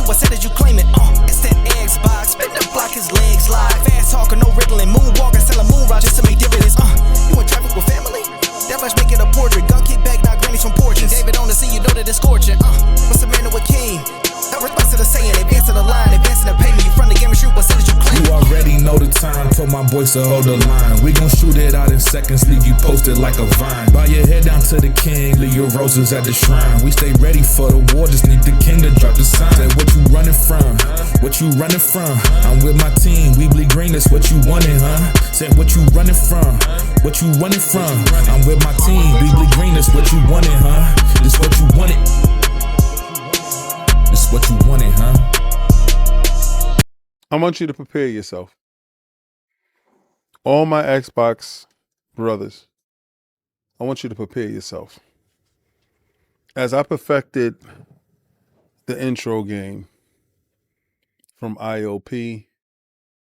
you, I said that you claim it. It's that Xbox, spin the block, his legs live. Fast talker, no riddling, moonwalker, selling moon rock just to make dividends. You in traffic with family? That much make it a portrait. Gun kick back, not grannies from porches. David on the scene, you know that it's scorching. What's the matter with King? No response to the saying, advancing the line, advancing the payment. You front the game and shoot, what said that you claim? You already know the time for my boys to hold the line. We gon' shoot it out in seconds, leave you posted like a vine. Bow your head down to the king, leave your roses at the shrine. We stay ready for the war, just need the king to drop the sign. Say what you running from, what you running from? I'm with my team, we bleed green, that's what you wanted, huh? Say what you running from, what you running from? I'm with my team, we bleed green, that's what you wanted, huh? This what you wanted. This what you wanted, huh? I want you to prepare yourself. All my Xbox brothers, I want you to prepare yourself. As I perfected the intro game from IOP,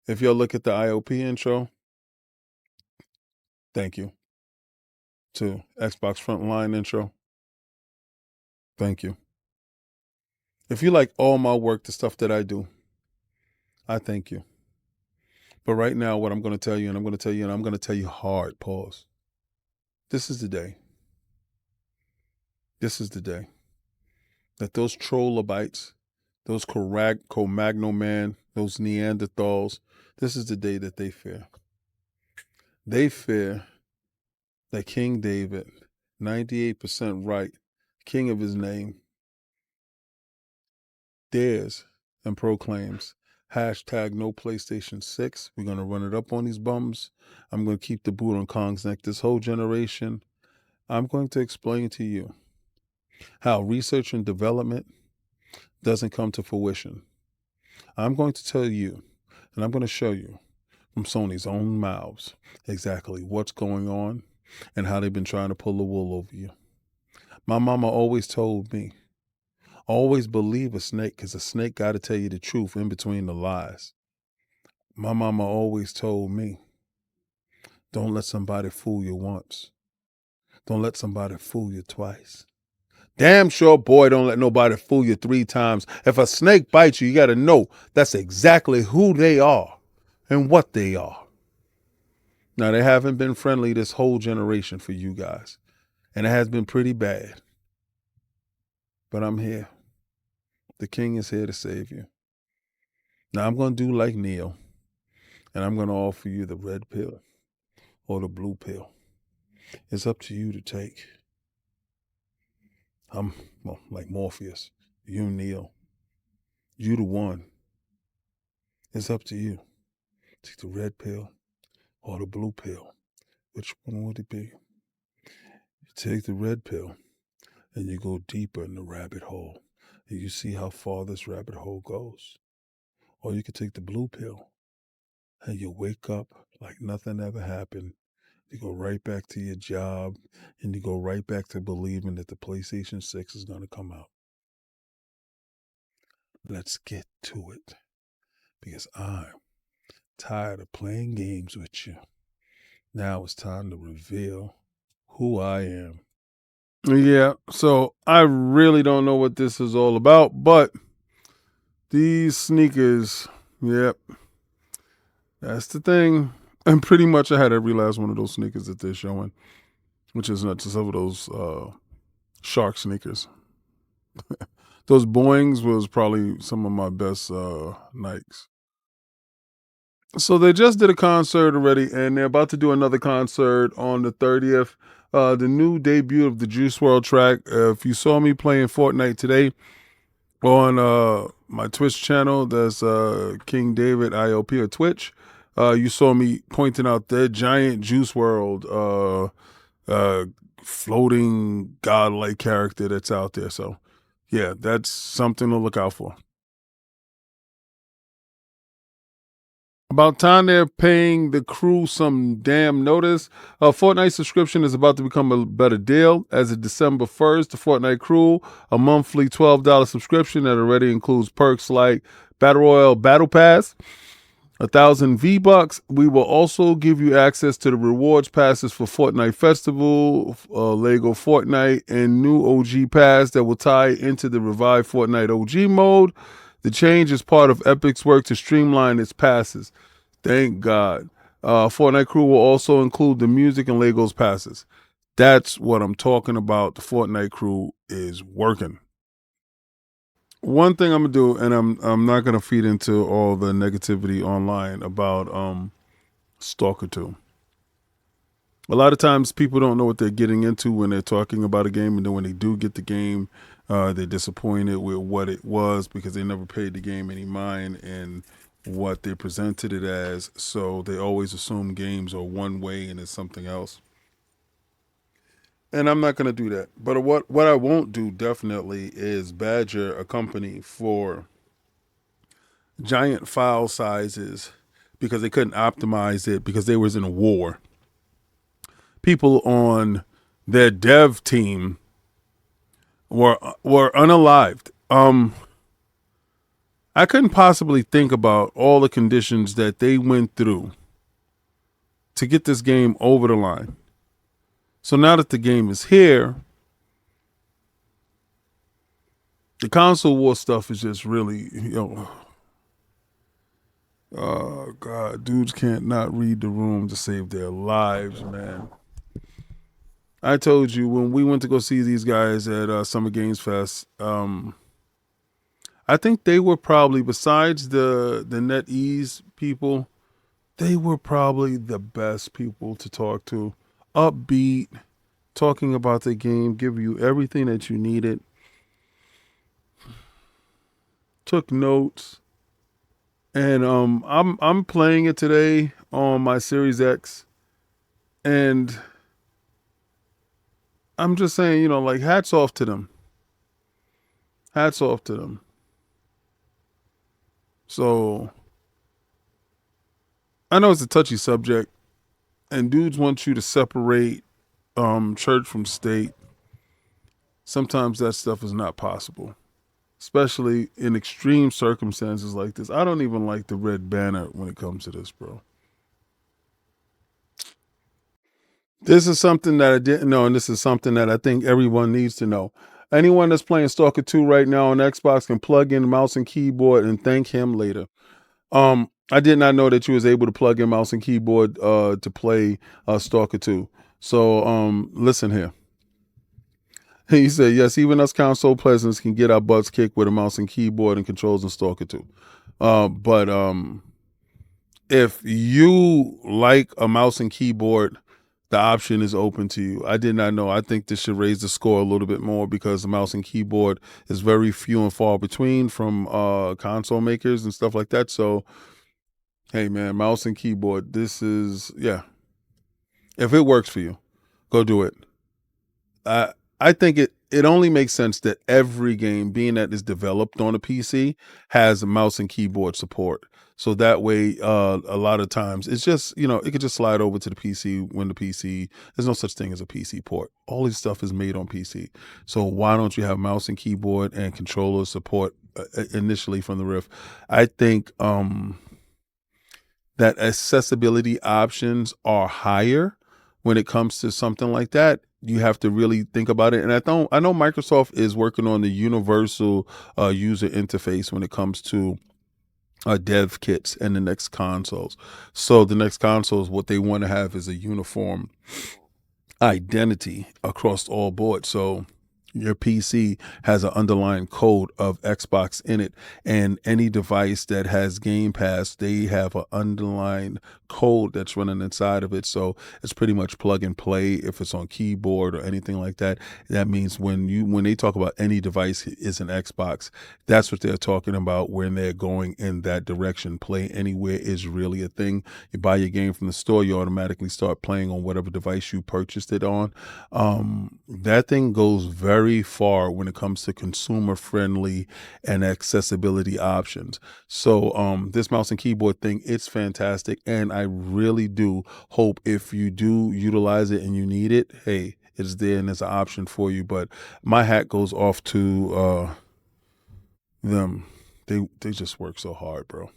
if you'll look at the IOP intro, thank you. To Xbox Frontline intro, thank you. If you like all my work, the stuff that I do, I thank you. But right now, what I'm going to tell you, and I'm going to tell you, and I'm going to tell you hard, pause. This is the day. This is the day that those Trollobites, those Cro-Magnon man, those Neanderthals, this is the day that they fear. They fear that King David, 98% right, king of his name, dares and proclaims hashtag no PlayStation 6. We're going to run it up on these bums. I'm going to keep the boot on Kong's neck this whole generation. I'm going to explain to you how research and development doesn't come to fruition. I'm going to tell you, and I'm going to show you from Sony's own mouths exactly what's going on and how they've been trying to pull the wool over you. My mama always told me, always believe a snake because a snake got to tell you the truth in between the lies. My mama always told me, don't let somebody fool you once. Don't let somebody fool you twice. Damn sure, boy, don't let nobody fool you 3 times. If a snake bites you, you got to know that's exactly who they are and what they are. Now, they haven't been friendly this whole generation for you guys, and it has been pretty bad. But I'm here. The king is here to save you. Now, I'm going to do like Neo, and I'm going to offer you the red pill or the blue pill. It's up to you to take. I'm like Morpheus. You, Neo. You the one. It's up to you. Take the red pill or the blue pill. Which one would it be? You take the red pill and you go deeper in the rabbit hole. And you see how far this rabbit hole goes. Or you could take the blue pill and you wake up like nothing ever happened. You go right back to your job, and you go right back to believing that the PlayStation 6 is going to come out. Let's get to it, because I'm tired of playing games with you. Now it's time to reveal who I am. Yeah, so I really don't know what this is all about, but these sneakers, yep, that's the thing. And pretty much I had every last one of those sneakers that they're showing, which is not just some of those shark sneakers. Those Boeings was probably some of my best Nikes. So they just did a concert already, and they're about to do another concert on the 30th. The new debut of the Juice WRLD track. If you saw me playing Fortnite today on my Twitch channel, that's King David IOP or Twitch. You saw me pointing out that giant Juice WRLD floating godlike character that's out there. So, yeah, that's something to look out for. About time they're paying the crew some damn notice. Fortnite subscription is about to become a better deal. As of December 1st, the Fortnite Crew, a monthly $12 subscription that already includes perks like Battle Royale Battle Pass, 1,000 V-Bucks. We will also give you access to the rewards passes for Fortnite Festival, Lego Fortnite, and new OG Pass that will tie into the revived Fortnite OG mode. The change is part of Epic's work to streamline its passes. Thank God. Fortnite Crew will also include the music and Legos passes. That's what I'm talking about. The Fortnite Crew is working. One thing I'm gonna do, and I'm not gonna feed into all the negativity online about Stalker 2. A lot of times people don't know what they're getting into when they're talking about a game, and then when they do get the game, they're disappointed with what it was because they never paid the game any mind and what they presented it as. So they always assume games are one way and it's something else. And I'm not going to do that. But what I won't do definitely is badger a company for giant file sizes because they couldn't optimize it because they was in a war. People on their dev team were unalived. I couldn't possibly think about all the conditions that they went through to get this game over the line. So now that the game is here, the console war stuff is just really, oh God, dudes can't not read the room to save their lives, man. I told you when we went to go see these guys at Summer Games Fest, I think they were probably, besides the NetEase people, they were probably the best people to talk to. Upbeat, talking about the game, give you everything that you needed. Took notes. And I'm playing it today on my Series X. And I'm just saying, like, hats off to them. Hats off to them. So I know it's a touchy subject, and dudes want you to separate church from state. Sometimes that stuff is not possible, especially in extreme circumstances like this. I don't even like the red banner when it comes to this, bro. This is something that I didn't know, and this is something that I think everyone needs to know. Anyone that's playing Stalker 2 right now on Xbox can plug in mouse and keyboard and thank him later. I did not know that you was able to plug in mouse and keyboard to play Stalker 2. So listen here. He said, yes, even us console peasants can get our butts kicked with a mouse and keyboard and controls in Stalker 2. But if you like a mouse and keyboard, the option is open to you. I did not know. I think this should raise the score a little bit more because the mouse and keyboard is very few and far between from console makers and stuff like that. So, hey, man, mouse and keyboard, this is, yeah. If it works for you, go do it. I think it only makes sense that every game, being that is developed on a PC, has mouse and keyboard support. So that way, a lot of times it's just, it could just slide over to the PC when there's no such thing as a PC port. All this stuff is made on PC. So why don't you have mouse and keyboard and controller support initially from the Rift? I think that accessibility options are higher when it comes to something like that. You have to really think about it. And I know Microsoft is working on the universal user interface when it comes to dev kits and the next consoles. So the next consoles, what they want to have is a uniform identity across all boards. So your PC has an underlying code of Xbox in it, and any device that has Game Pass, they have an underlying code that's running inside of it. So it's pretty much plug and play. If it's on keyboard or anything like that, that means when they talk about any device is an Xbox, that's what they're talking about when they're going in that direction. Play anywhere is really a thing. You buy your game from the store, you automatically start playing on whatever device you purchased it on. That thing goes very far when it comes to consumer friendly and accessibility options. So this mouse and keyboard thing, it's fantastic, and I really do hope if you do utilize it and you need it, hey, it's there and there's an option for you. But my hat goes off to them. They just work so hard, bro.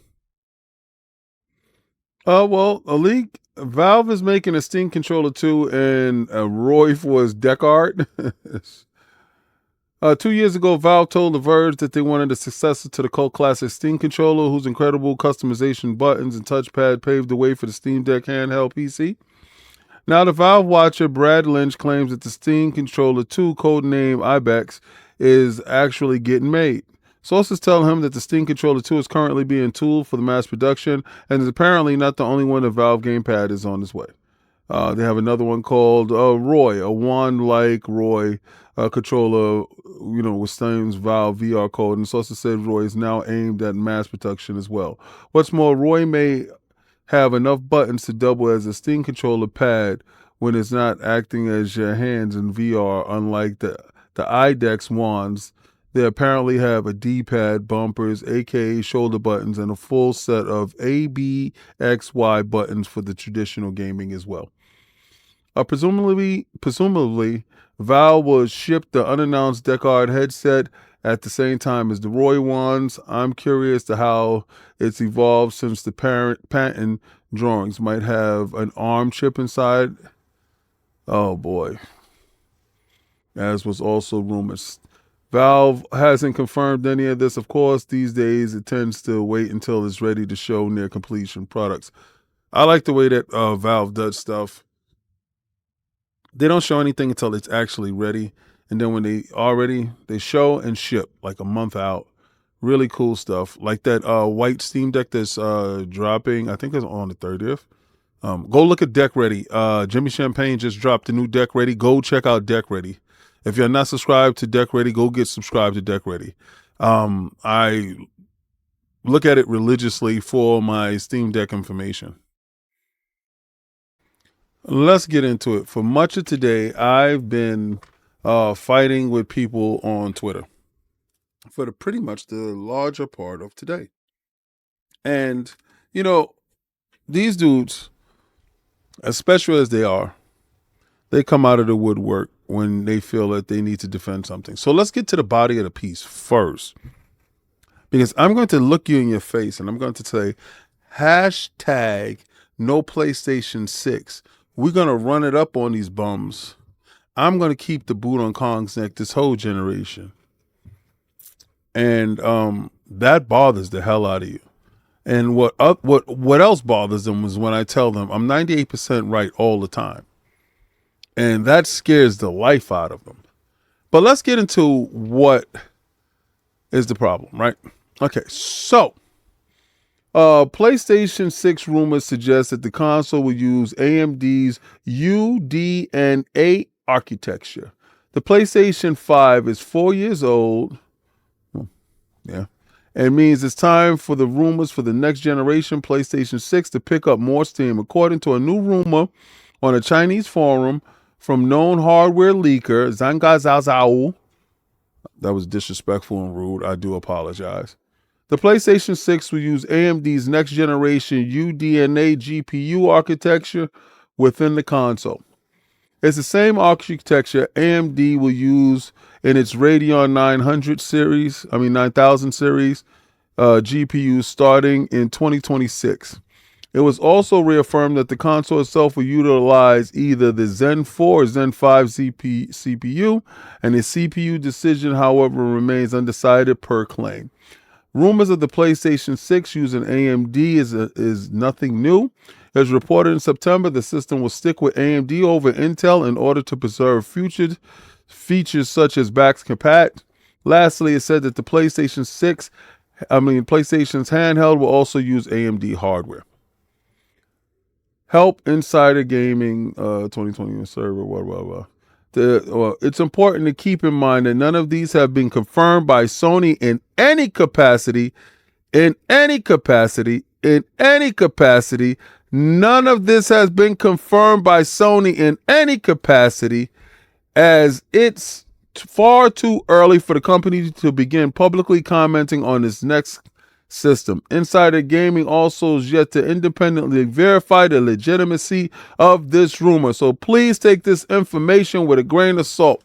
Well, a league Valve is making a Steam controller too, and Roy for his deck art. 2 years ago, Valve told The Verge that they wanted a successor to the cult classic Steam controller, whose incredible customization buttons and touchpad paved the way for the Steam Deck handheld PC. Now, the Valve watcher Brad Lynch claims that the Steam Controller 2, codename Ibex, is actually getting made. Sources tell him that the Steam Controller 2 is currently being tooled for the mass production and is apparently not the only one. The Valve gamepad is on its way. They have another one called Roy, a wand-like Roy controller, with Steam's Valve VR code. And sources said Roy is now aimed at mass production as well. What's more, Roy may have enough buttons to double as a Steam controller pad when it's not acting as your hands in VR, unlike the IDEX wands. They apparently have a D-pad, bumpers, aka shoulder buttons, and a full set of A, B, X, Y buttons for the traditional gaming as well. Presumably, Valve will ship the unannounced Deckard headset at the same time as the Roy wands. I'm curious to how it's evolved since the patent drawings might have an ARM chip inside. Oh boy. As was also rumors. Valve hasn't confirmed any of this. Of course, these days it tends to wait until it's ready to show near completion products. I like the way that Valve does stuff. They don't show anything until it's actually ready. And then when they are ready, they show and ship like a month out. Really cool stuff. Like that white Steam Deck that's dropping, I think it's on the 30th. Go look at Deck Ready. Jimmy Champagne just dropped the new Deck Ready. Go check out Deck Ready. If you're not subscribed to Deck Ready, go get subscribed to Deck Ready. I look at it religiously for my Steam Deck information. Let's get into it. For much of today, I've been fighting with people on Twitter for pretty much the larger part of today. And, these dudes, as special as they are, they come out of the woodwork when they feel that they need to defend something. So let's get to the body of the piece first. Because I'm going to look you in your face and I'm going to say, hashtag no PlayStation 6. We're going to run it up on these bums. I'm going to keep the boot on Kong's neck this whole generation. And that bothers the hell out of you. And what else bothers them was when I tell them I'm 98% right all the time. And that scares the life out of them. But let's get into what is the problem, right? Okay, so PlayStation 6 rumors suggest that the console will use AMD's UDNA architecture. The PlayStation 5 is 4 years old. Yeah. And means it's time for the rumors for the next generation PlayStation 6 to pick up more steam. According to a new rumor on a Chinese forum from known hardware leaker Zhanga Zhao. That was disrespectful and rude. I do apologize. The PlayStation 6 will use AMD's next generation UDNA GPU architecture within the console. It's the same architecture AMD will use in its Radeon 9000 series GPUs starting in 2026. It was also reaffirmed that the console itself will utilize either the Zen 4 or Zen 5 CPU, and the CPU decision, however, remains undecided per claim. Rumors of the PlayStation 6 using AMD is nothing new. As reported in September, the system will stick with AMD over Intel in order to preserve features such as backwards compat. Lastly, it said that the PlayStation's handheld will also use AMD hardware. Help Insider Gaming 2020 server, blah, blah, blah. It's important to keep in mind that none of these have been confirmed by Sony in any capacity. None of this has been confirmed by Sony in any capacity, as it's far too early for the company to begin publicly commenting on its next system. Insider Gaming also is yet to independently verify the legitimacy of this rumor. So please take this information with a grain of salt.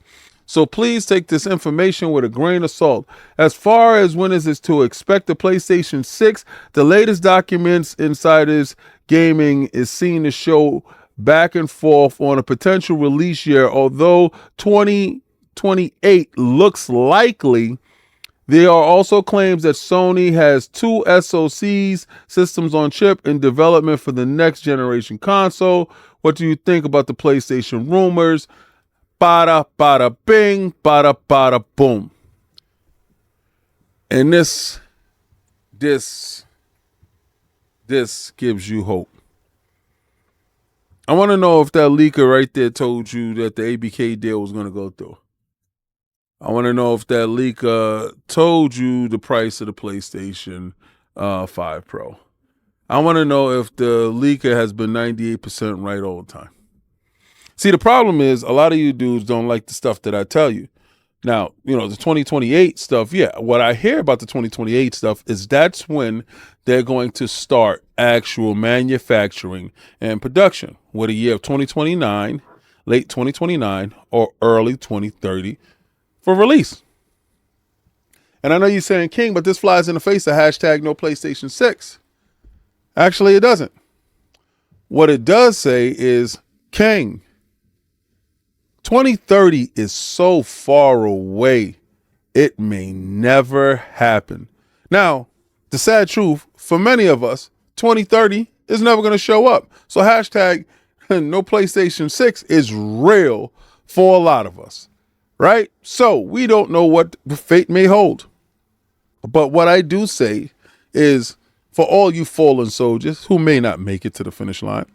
As far as when is it to expect the PlayStation 6, the latest documents Insiders Gaming is seen to show back and forth on a potential release year, although 20 2028 looks likely. There are also claims that Sony has 2 SoCs, systems on chip, in development for the next generation console. What do you think about the PlayStation rumors? Bada, bada, bing, bada, bada, boom. And this gives you hope. I want to know if that leaker right there told you that the ABK deal was going to go through. I want to know if that leaker told you the price of the PlayStation 5 Pro. I want to know if the leaker has been 98% right all the time. See, the problem is a lot of you dudes don't like the stuff that I tell you. Now, the 2028 stuff, yeah, what I hear about the 2028 stuff is that's when they're going to start actual manufacturing and production, with a year of 2029, late 2029, or early 2030 for release. And I know you're saying, King, but this flies in the face of hashtag no PlayStation 6. Actually, it doesn't. What it does say is, King, 2030 is so far away, it may never happen. Now, the sad truth, for many of us, 2030 is never going to show up. So hashtag no PlayStation 6 is real for a lot of us, right? So we don't know what fate may hold. But what I do say is, for all you fallen soldiers who may not make it to the finish line,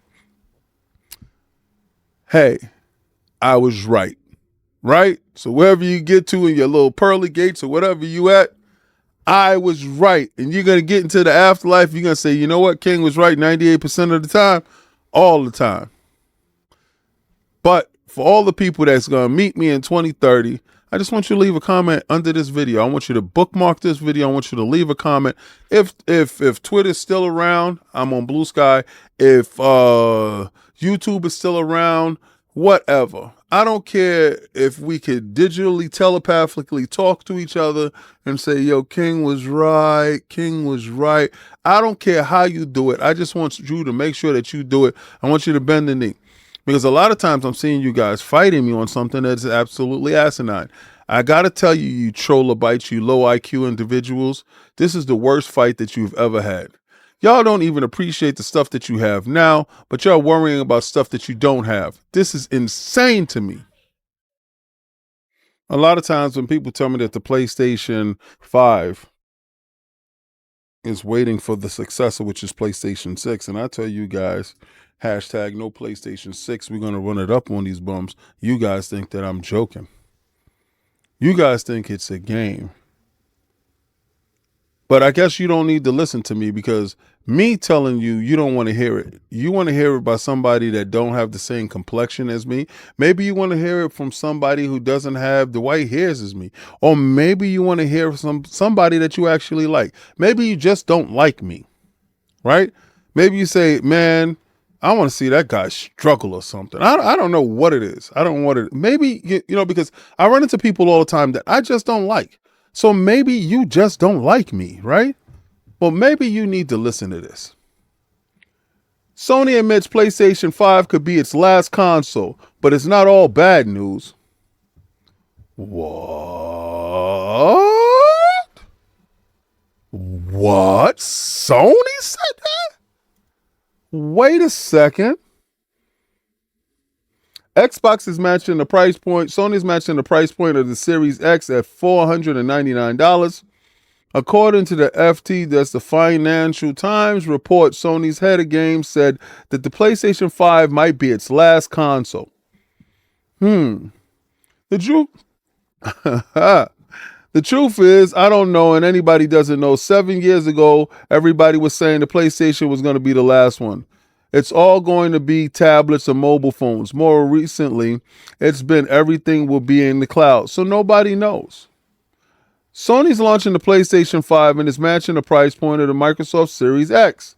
hey, I was right, right? So wherever you get to in your little pearly gates or whatever you at, I was right. And you're going to get into the afterlife. You're going to say, you know what? King was right 98% of the time, all the time. But for all the people that's going to meet me in 2030, I just want you to leave a comment under this video. I want you to bookmark this video. I want you to leave a comment. If Twitter's still around, I'm on Blue Sky. If YouTube is still around, whatever. I don't care if we could digitally, telepathically talk to each other and say, yo, King was right. King was right. I don't care how you do it. I just want you to make sure that you do it. I want you to bend the knee. Because a lot of times I'm seeing you guys fighting me on something that's absolutely asinine. I got to tell you, you trollobites, you low IQ individuals, this is the worst fight that you've ever had. Y'all don't even appreciate the stuff that you have now, but y'all worrying about stuff that you don't have. This is insane to me. A lot of times when people tell me that the PlayStation 5 is waiting for the successor, which is PlayStation 6, and I tell you guys, hashtag no PlayStation 6, we're going to run it up on these bums. You guys think that I'm joking. You guys think it's a game. But I guess you don't need to listen to me, because me telling you, you don't want to hear it. You want to hear it by somebody that don't have the same complexion as me. Maybe you want to hear it from somebody who doesn't have the white hairs as me. Or maybe you want to hear from somebody that you actually like. Maybe you just don't like me, right? Maybe you say, man, I want to see that guy struggle or something. I don't know what it is. I don't want it. Maybe, because I run into people all the time that I just don't like. So maybe you just don't like me, right? Well, maybe you need to listen to this. Sony admits PlayStation 5 could be its last console, but it's not all bad news. What? What? Sony said that? Wait a second. Xbox is matching the price point. Sony's matching the price point of the Series X at $499. According to the FT, that's the Financial Times report, Sony's head of games said that the PlayStation 5 might be its last console. The truth is, I don't know, and anybody doesn't know. 7 years ago, everybody was saying the PlayStation was going to be the last one. It's all going to be tablets and mobile phones. More recently, it's been everything will be in the cloud. So nobody knows. Sony's launching the PlayStation 5 and is matching the price point of the Microsoft Series X.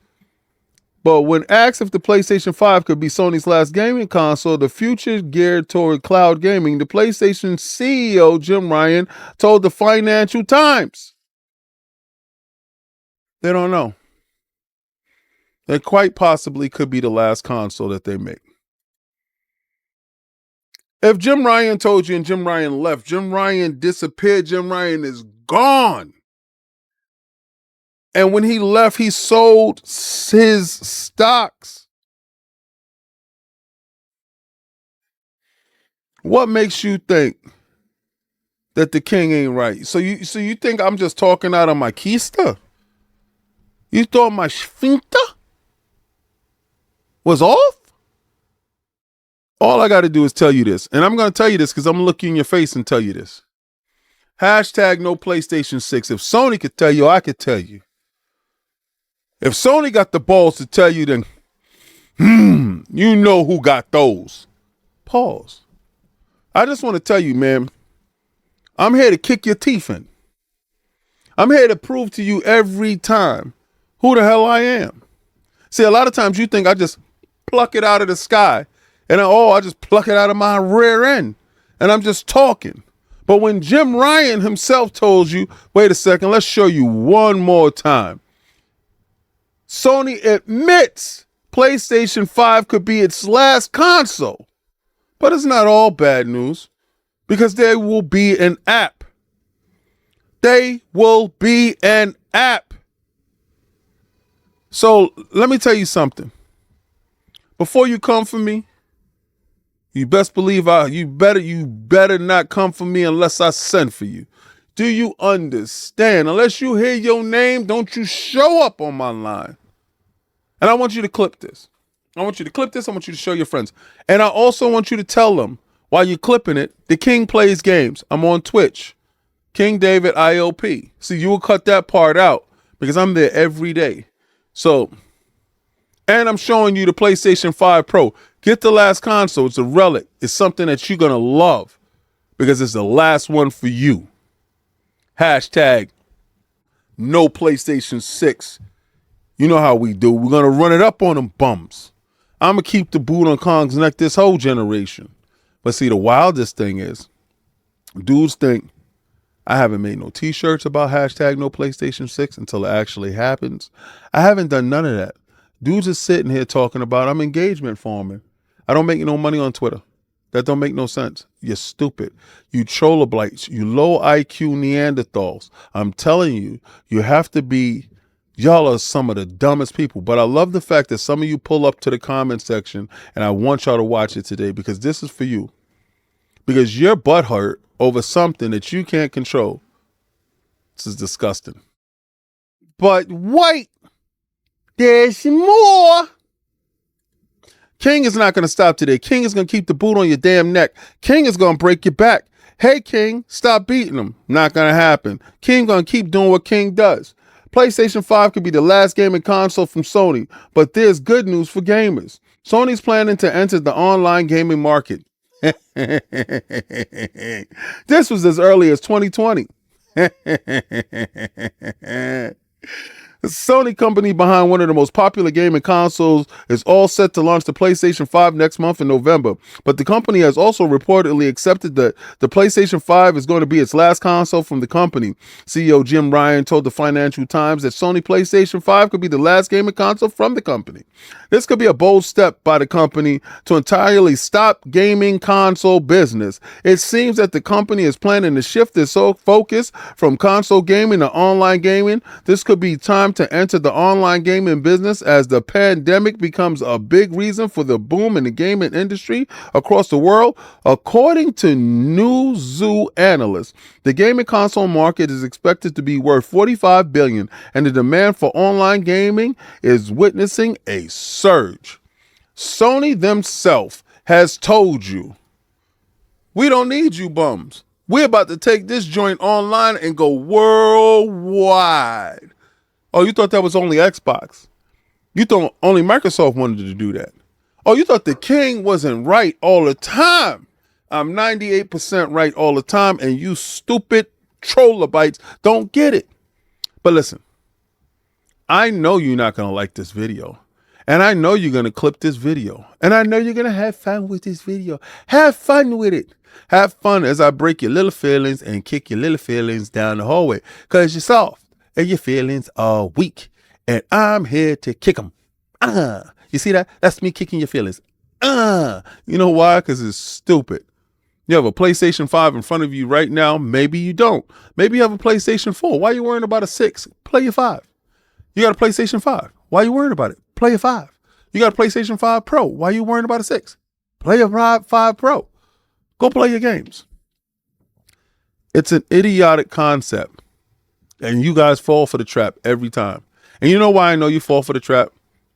But when asked if the PlayStation 5 could be Sony's last gaming console, the future geared toward cloud gaming, the PlayStation CEO, Jim Ryan, told the Financial Times they don't know. It quite possibly could be the last console that they make. If Jim Ryan told you and Jim Ryan left, Jim Ryan disappeared, Jim Ryan is gone. And when he left, he sold his stocks. What makes you think that the king ain't right? So you think I'm just talking out of my keister? You thought my sphincter was off? All I got to do is tell you this. And I'm going to tell you this because I'm going to look you in your face and tell you this. Hashtag no PlayStation 6. If Sony could tell you, I could tell you. If Sony got the balls to tell you, then you know who got those. Pause. I just want to tell you, man, I'm here to kick your teeth in. I'm here to prove to you every time who the hell I am. See, a lot of times you think I just pluck it out of the sky and I just pluck it out of my rear end and I'm just talking. But when Jim Ryan himself told you, wait a second, let's show you one more time. Sony admits PlayStation 5 could be its last console. But it's not all bad news because there will be an app. They will be an app. So let me tell you something. Before you come for me, you best believe you better not come for me unless I send for you. Do you understand? Unless you hear your name, don't you show up on my line. And I want you to clip this. I want you to show your friends. And I also want you to tell them while you're clipping it, the King plays games. I'm on Twitch. King David IOP. See, you will cut that part out because I'm there every day. So, and I'm showing you the PlayStation 5 Pro. Get the last console. It's a relic. It's something that you're going to love because it's the last one for you. Hashtag no PlayStation 6. You know how we do. We're going to run it up on them bums. I'm going to keep the boot on Kong's neck this whole generation. But see, the wildest thing is, dudes think I haven't made no t-shirts about hashtag no PlayStation 6 until it actually happens. I haven't done none of that. Dudes are sitting here talking about I'm engagement farming. I don't make no money on Twitter. That don't make no sense. You're stupid. You trollablites. You low IQ Neanderthals. I'm telling you, you have to be... Y'all are some of the dumbest people, but I love the fact that some of you pull up to the comment section and I want y'all to watch it today because this is for you. Because you're butthurt over something that you can't control. This is disgusting. But wait, there's more. King is not going to stop today. King is going to keep the boot on your damn neck. King is going to break your back. Hey, King, stop beating him. Not going to happen. King going to keep doing what King does. PlayStation 5 could be the last gaming console from Sony, but there's good news for gamers. Sony's planning to enter the online gaming market. This was as early as 2020. The Sony company behind one of the most popular gaming consoles is all set to launch the PlayStation 5 next month in November. But the company has also reportedly accepted that the PlayStation 5 is going to be its last console from the company. CEO Jim Ryan told the Financial Times that Sony PlayStation 5 could be the last gaming console from the company. This could be a bold step by the company to entirely stop gaming console business. It seems that the company is planning to shift its focus from console gaming to online gaming. This could be time to enter the online gaming business as the pandemic becomes a big reason for the boom in the gaming industry across the world. According to Newzoo analysts, the gaming console market is expected to be worth $45 billion, and the demand for online gaming is witnessing a surge. Sony themselves has told you, we don't need you bums. We're about to take this joint online and go worldwide. Oh, you thought that was only Xbox? You thought only Microsoft wanted to do that? Oh, you thought the king wasn't right all the time? I'm 98% right all the time, and you stupid trollabites don't get it. But listen, I know you're not going to like this video, and I know you're going to clip this video, and I know you're going to have fun with this video. Have fun with it. Have fun as I break your little feelings and kick your little feelings down the hallway, because you're soft and your feelings are weak, and I'm here to kick them. You see that? That's me kicking your feelings. You know why? Because it's stupid. You have a PlayStation 5 in front of you right now. Maybe you don't. Maybe you have a PlayStation 4. Why are you worrying about a 6? Play your 5. You got a PlayStation 5. Why are you worrying about it? Play your 5. You got a PlayStation 5 Pro. Why are you worrying about a 6? Play your 5 Pro. Go play your games. It's an idiotic concept. And you guys fall for the trap every time. And you know why I know you fall for the trap?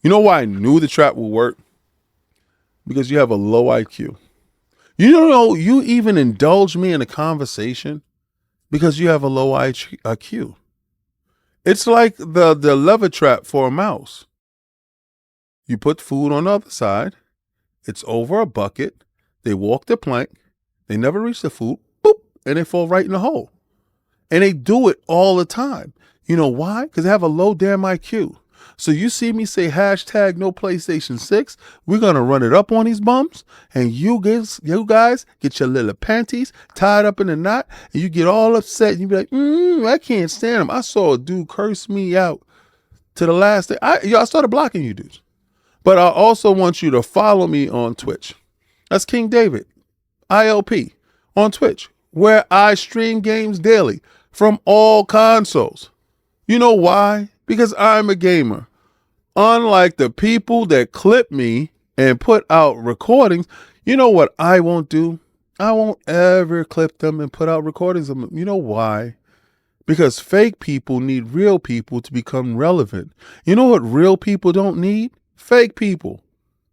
You know why I knew the trap will work? Because you have a low IQ. You know, you even indulge me in a conversation because you have a low IQ. It's like the lever trap for a mouse. You put food on the other side. It's over a bucket. They walk the plank. They never reach the food. Boop. And they fall right in the hole. And they do it all the time. You know why? Because they have a low damn IQ. So you see me say hashtag no PlayStation 6. We're going to run it up on these bums. And you guys get your little panties tied up in a knot. And you get all upset. And you be like, I can't stand him. I saw a dude curse me out to the last day. I started blocking you dudes. But I also want you to follow me on Twitch. That's King David, ILP, on Twitch, where I stream games daily from all consoles. You know why? Because I'm a gamer. Unlike the people that clip me and put out recordings, you know what I won't do? I won't ever clip them and put out recordings of them. You know why? Because fake people need real people to become relevant. You know what real people don't need? Fake people.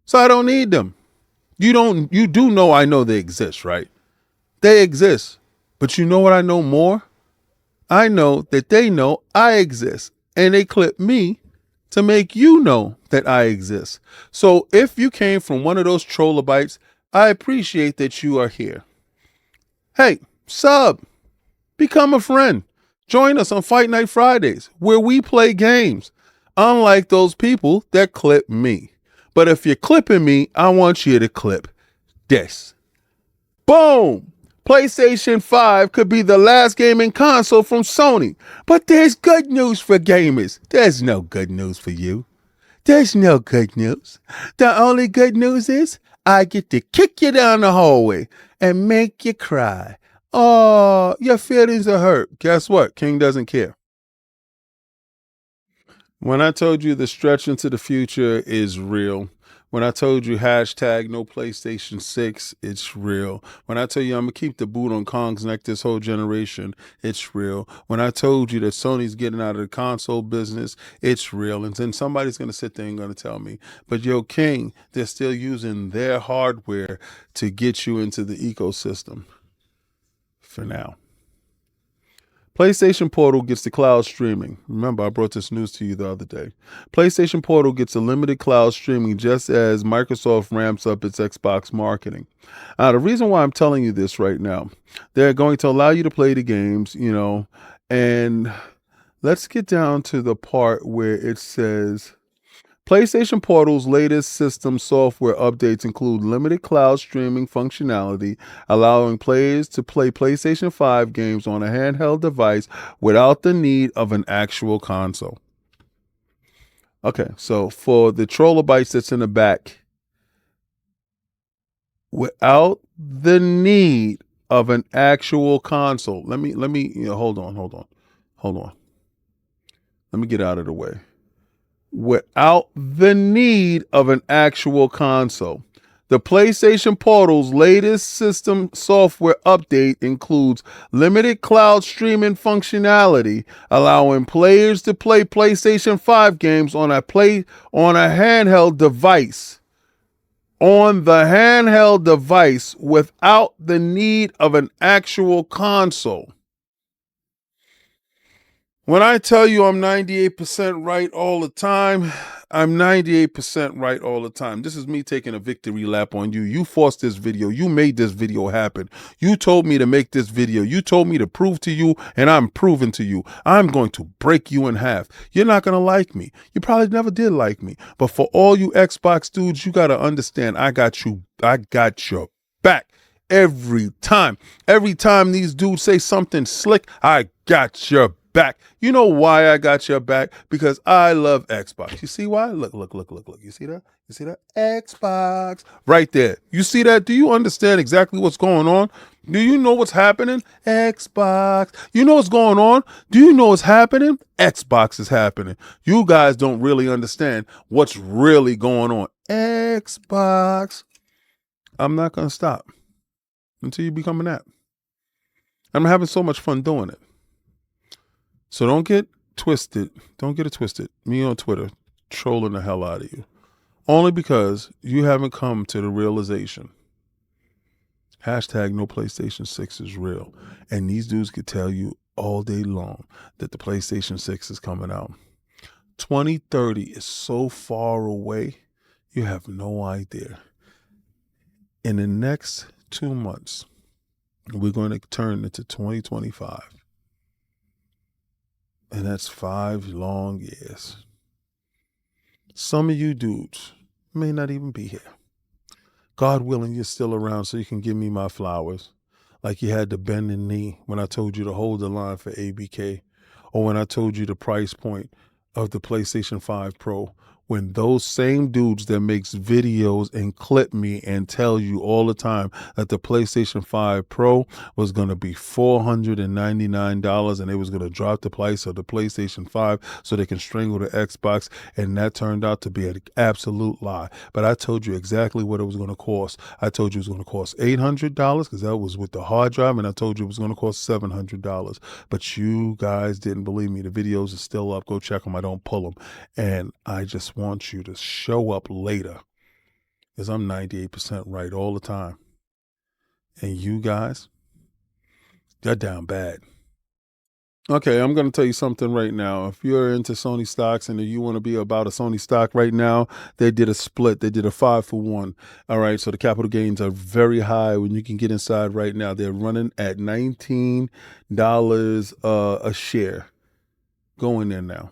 So I don't need them. You do know I know they exist, right? They exist. But you know what I know more? I know that they know I exist. And they clip me to make you know that I exist. So if you came from one of those trollabites, I appreciate that you are here. Hey, sub. Become a friend. Join us on Fight Night Fridays, where we play games. Unlike those people that clip me. But if you're clipping me, I want you to clip this. Boom! PlayStation 5 could be the last gaming console from Sony. But there's good news for gamers. There's no good news for you. There's no good news. The only good news is I get to kick you down the hallway and make you cry. Oh, your feelings are hurt. Guess what? King doesn't care. When I told you the stretch into the future is real. When I told you hashtag no PlayStation 6, it's real. When I tell you I'm going to keep the boot on Kong's neck this whole generation, it's real. When I told you that Sony's getting out of the console business, it's real. And then somebody's going to sit there and going to tell me, but yo, King, they're still using their hardware to get you into the ecosystem. For now. PlayStation Portal gets the cloud streaming. Remember, I brought this news to you the other day. PlayStation Portal gets a limited cloud streaming just as Microsoft ramps up its Xbox marketing. The reason why I'm telling you this right now, they're going to allow you to play the games, and let's get down to the part where it says, PlayStation Portal's latest system software updates include limited cloud streaming functionality, allowing players to play PlayStation 5 games on a handheld device without the need of an actual console. Okay, so for the trollabites that's in the back, without the need of an actual console. Let me hold on. Let me get out of the way. Without the need of an actual console. The PlayStation Portal's latest system software update includes limited cloud streaming functionality, allowing players to play PlayStation 5 games on a handheld device. On the handheld device without the need of an actual console. When I tell you I'm 98% right all the time, I'm 98% right all the time. This is me taking a victory lap on you. You forced this video. You made this video happen. You told me to make this video. You told me to prove to you, and I'm proving to you. I'm going to break you in half. You're not going to like me. You probably never did like me. But for all you Xbox dudes, you got to understand, I got you. I got your back. Every time these dudes say something slick, I got your back. You know why I got your back? Because I love Xbox. You see why? Look. You see that? You see that? Xbox. Right there. You see that? Do you understand exactly what's going on? Do you know what's happening? Xbox. You know what's going on? Do you know what's happening? Xbox is happening. You guys don't really understand what's really going on. Xbox. I'm not going to stop until you become an app. I'm having so much fun doing it. So don't get twisted. Don't get it twisted. Me on Twitter trolling the hell out of you. Only because you haven't come to the realization. Hashtag no PlayStation 6 is real. And these dudes could tell you all day long that the PlayStation 6 is coming out. 2030 is so far away, you have no idea. In the next 2 months, we're going to turn into 2025. And that's 5 long years. Some of you dudes may not even be here. God willing, you're still around so you can give me my flowers. Like you had to bend the knee when I told you to hold the line for ABK. Or when I told you the price point of the PlayStation 5 Pro. When those same dudes that makes videos and clip me and tell you all the time that the PlayStation 5 Pro was going to be $499 and they was going to drop the price of the PlayStation 5 so they can strangle the Xbox, and that turned out to be an absolute lie. But I told you exactly what it was going to cost. I told you it was going to cost $800 because that was with the hard drive, and I told you it was going to cost $700. But you guys didn't believe me. The videos are still up. Go check them. I don't pull them. And I just want you to show up later because I'm 98% right all the time. And you guys, they're down bad. Okay, I'm going to tell you something right now. If you're into Sony stocks and you want to be about a Sony stock right now, they did a split. They did a 5-for-1. All right, so the capital gains are very high when you can get inside right now. They're running at $19 a share. Go in there now.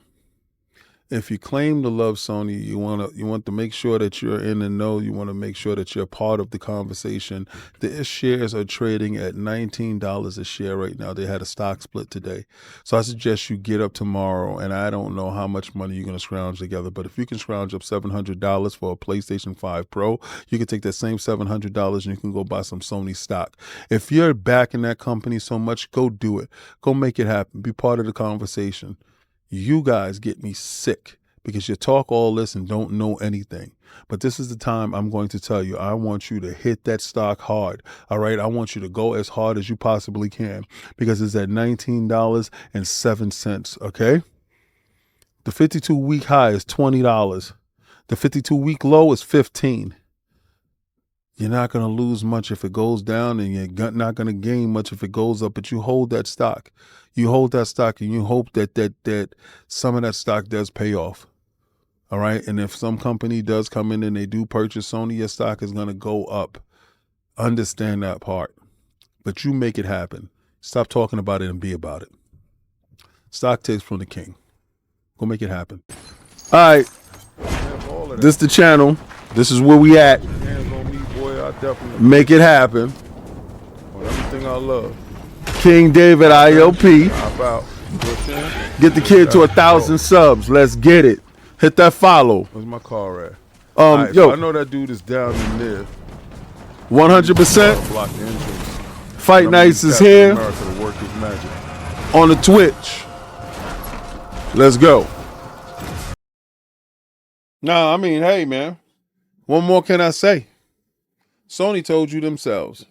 If you claim to love Sony, you want to make sure that you're in the know. You want to make sure that you're part of the conversation. The shares are trading at $19 a share right now. They had a stock split today. So I suggest you get up tomorrow, and I don't know how much money you're going to scrounge together, but if you can scrounge up $700 for a PlayStation 5 Pro, you can take that same $700 and you can go buy some Sony stock. If you're backing that company so much, go do it. Go make it happen. Be part of the conversation. You guys get me sick because you talk all this and don't know anything. But this is the time I'm going to tell you, I want you to hit that stock hard. All right. I want you to go as hard as you possibly can because it's at $19.07. Okay. The 52-week high is $20. The 52-week low is $15. You're not going to lose much if it goes down, and you're not going to gain much if it goes up, but you hold that stock. You hold that stock, and you hope that some of that stock does pay off. All right? And if some company does come in and they do purchase Sony, your stock is going to go up. Understand that part. But you make it happen. Stop talking about it and be about it. Stock takes from the king. Go make it happen. All right. This the channel. This is where we at. Make it happen. On everything I love. King David IOP. Get the kid to 1,000 subs. Let's get it. Hit that follow. Where's my car at? Right, yo, so I know that dude is down in there. 100%. Fight Nights is here on the Twitch. Let's go. Nah, I mean, hey man. What more can I say? Sony told you themselves.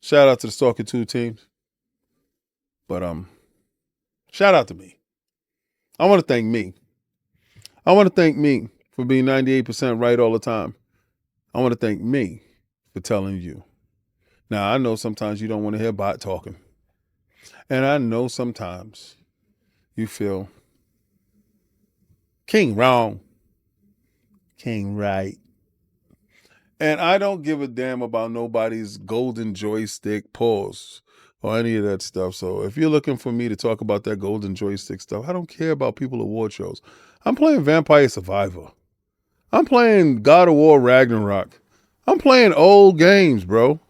Shout out to the Stalker 2 teams. But shout out to me. I want to thank me. I want to thank me for being 98% right all the time. I want to thank me for telling you. Now, I know sometimes you don't want to hear bot talking. And I know sometimes you feel King wrong, King right. And I don't give a damn about nobody's golden joystick pause or any of that stuff. So if you're looking for me to talk about that golden joystick stuff, I don't care about people award shows. I'm playing Vampire Survivor. I'm playing God of War Ragnarok. I'm playing old games, bro.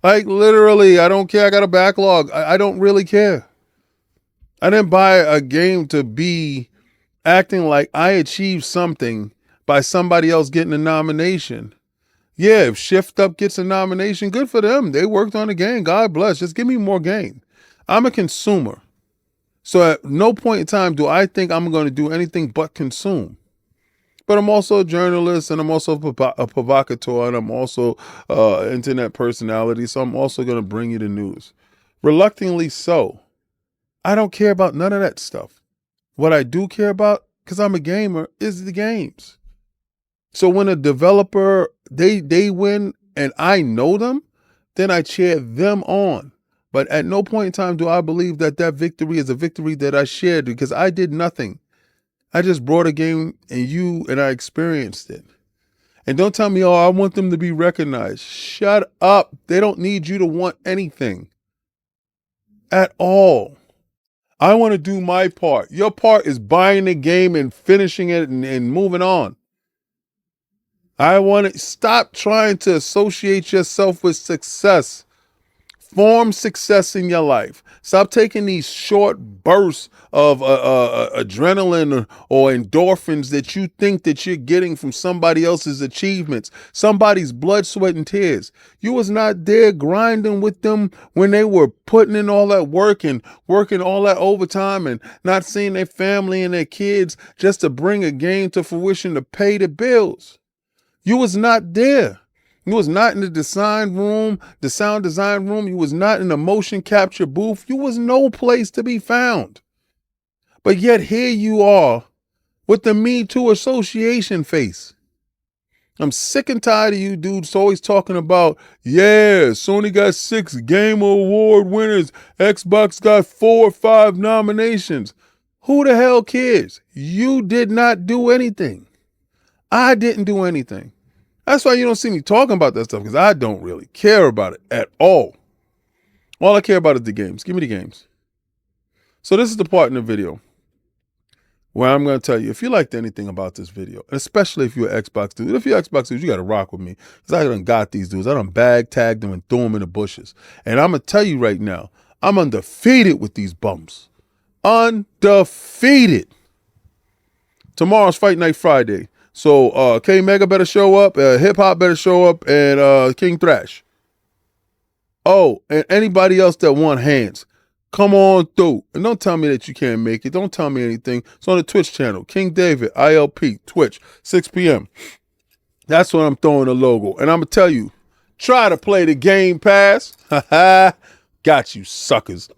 Like literally, I don't care. I got a backlog. I don't really care. I didn't buy a game to be acting like I achieved something by somebody else getting a nomination. Yeah, if Shift Up gets a nomination, good for them. They worked on the game. God bless. Just give me more game. I'm a consumer. So at no point in time do I think I'm going to do anything but consume. But I'm also a journalist, and I'm also a provocateur, and I'm also internet personality. So I'm also going to bring you the news. Reluctantly so. I don't care about none of that stuff. What I do care about, because I'm a gamer, is the games. So when a developer, they win and I know them, then I cheer them on. But at no point in time do I believe that that victory is a victory that I shared, because I did nothing. I just brought a game and I experienced it. And don't tell me, oh, I want them to be recognized. Shut up. They don't need you to want anything at all. I want to do my part. Your part is buying the game and finishing it and moving on. I want to stop trying to associate yourself with success. Form success in your life. Stop taking these short bursts of adrenaline or endorphins that you think that you're getting from somebody else's achievements, somebody's blood, sweat, and tears. You was not there grinding with them when they were putting in all that work and working all that overtime and not seeing their family and their kids just to bring a game to fruition to pay the bills. You was not there. You was not in the design room, the sound design room. You was not in the motion capture booth. You was no place to be found. But yet here you are with the Me Too Association face. I'm sick and tired of you dudes always talking about, yeah, Sony got 6 Game Award winners. Xbox got 4 or 5 nominations. Who the hell cares? You did not do anything. I didn't do anything. That's why you don't see me talking about that stuff, because I don't really care about it at all. All I care about is the games. Give me the games. So this is the part in the video where I'm going to tell you, if you liked anything about this video, especially if you're an Xbox dude, if you're an Xbox dude, you got to rock with me, because I done got these dudes. I done bag tagged them and threw them in the bushes. And I'm going to tell you right now, I'm undefeated with these bums. Undefeated. Tomorrow's Fight Night Friday. So K Mega better show up, Hip Hop better show up, and King Thrash. Oh, and anybody else that want hands, come on through. And don't tell me that you can't make it. Don't tell me anything. It's on the Twitch channel. King David, ILP, Twitch, 6 p.m. That's when I'm throwing the logo. And I'm going to tell you, try to play the Game Pass. Got you, suckers.